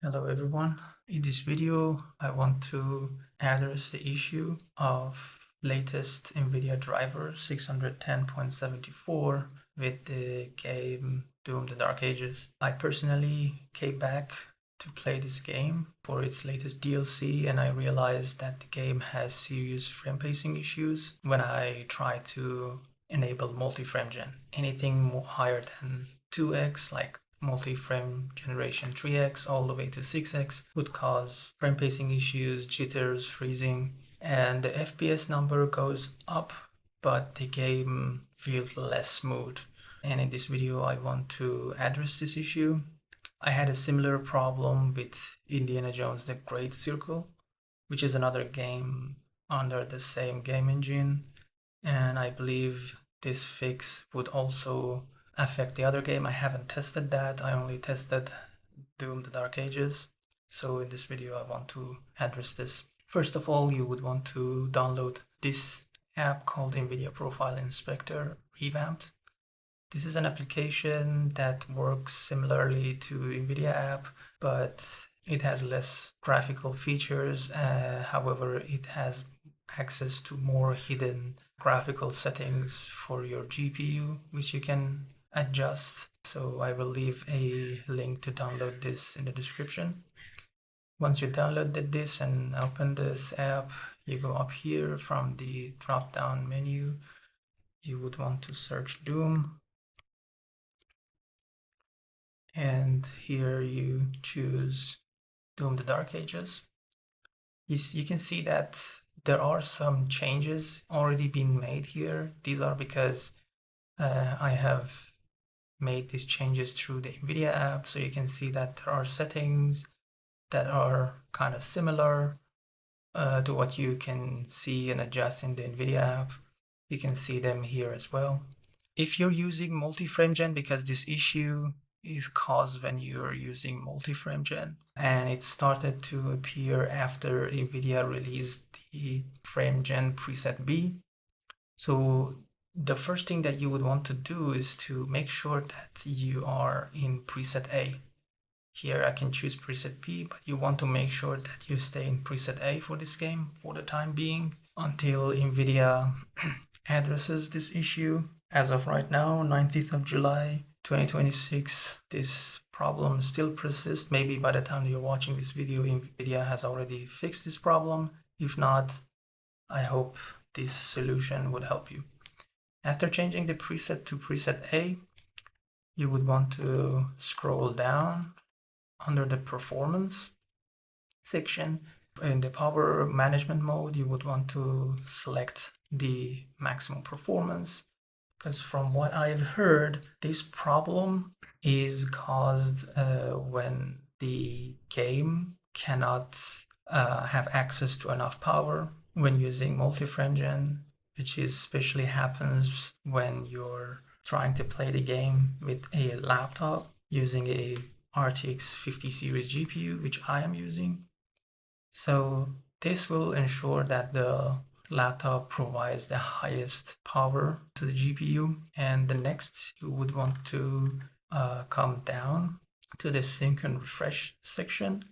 Hello everyone. In this video, I want to address the issue of latest Nvidia driver 610.74 with the game Doom: The Dark Ages. I personally came back to play this game for its latest DLC, and I realized that the game has serious frame pacing issues when I try to enable multi-frame gen. Anything more higher than 2x, like Multiframe Generation 3x all the way to 6x would cause frame pacing issues, jitters, freezing, and the FPS number goes up, but the game feels less smooth. And in this video, I want to address this issue. I had a similar problem with Indiana Jones: The Great Circle, which is another game under the same game engine, and I believe this fix would also affect the other game. I haven't tested that. I only tested Doom: The Dark Ages. So in this video, I want to address this. First of all, you would want to download this app called Nvidia Profile Inspector Revamped. This is an application that works similarly to Nvidia app, but it has less graphical features. However, it has access to more hidden graphical settings for your GPU, which you can adjust. So I will leave a link to download this in the description. Once you downloaded this and open this app, you go up here from the drop-down menu. You would want to search Doom. And here you choose Doom: The Dark Ages. You can see that there are some changes already been made here. These are because I have made these changes through the Nvidia app, so you can see that there are settings that are kind of similar to what you can see and adjust in the Nvidia app. You can see them here as well. If you're using multi-frame gen, because this issue is caused when you're using multi-frame gen, and it started to appear after Nvidia released the frame gen preset B. So the first thing that you would want to do is to make sure that you are in preset A. Here I can choose preset B, but you want to make sure that you stay in preset A for this game for the time being until Nvidia addresses this issue. As of right now, 19th of July 2026, this problem still persists. Maybe by the time you're watching this video, Nvidia has already fixed this problem. If not, I hope this solution would help you. After changing the preset to preset A, you would want to scroll down under the performance section. In the power management mode, you would want to select the maximum performance, because from what I've heard, this problem is caused when the game cannot have access to enough power when using multi-frame gen, which especially happens when you're trying to play the game with a laptop using a RTX 50 series GPU, which I am using. So this will ensure that the laptop provides the highest power to the GPU. And the next, you would want to come down to the sync and refresh section.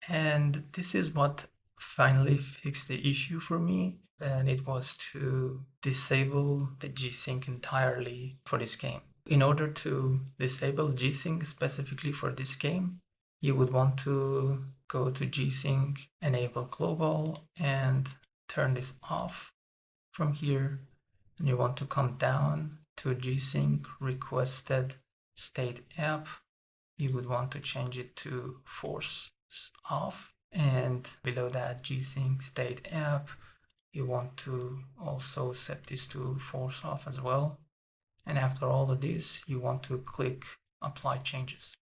And this is what finally fixed the issue for me. And it was to disable the G-Sync entirely for this game. In order to disable G-Sync specifically for this game, you would want to go to G-Sync, enable global, and turn this off from here. And you want to come down to G-Sync requested state app. You would want to change it to force off. And below that G-Sync state app, you want to also set this to force off as well. And after all of this, you want to click apply changes.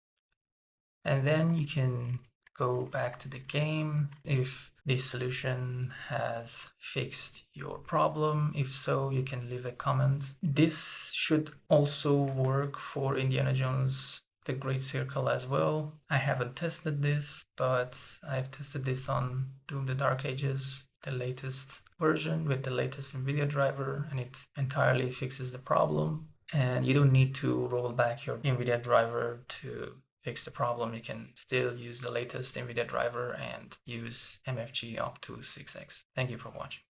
And then you can go back to the game if this solution has fixed your problem. If so, you can leave a comment. This should also work for Indiana Jones: The Great Circle as well. I haven't tested this, but I've tested this on Doom: The Dark Ages, the latest version with the latest Nvidia driver, and it entirely fixes the problem. And you don't need to roll back your Nvidia driver to fix the problem, you can still use the latest NVIDIA driver and use MFG up to 6x. Thank you for watching.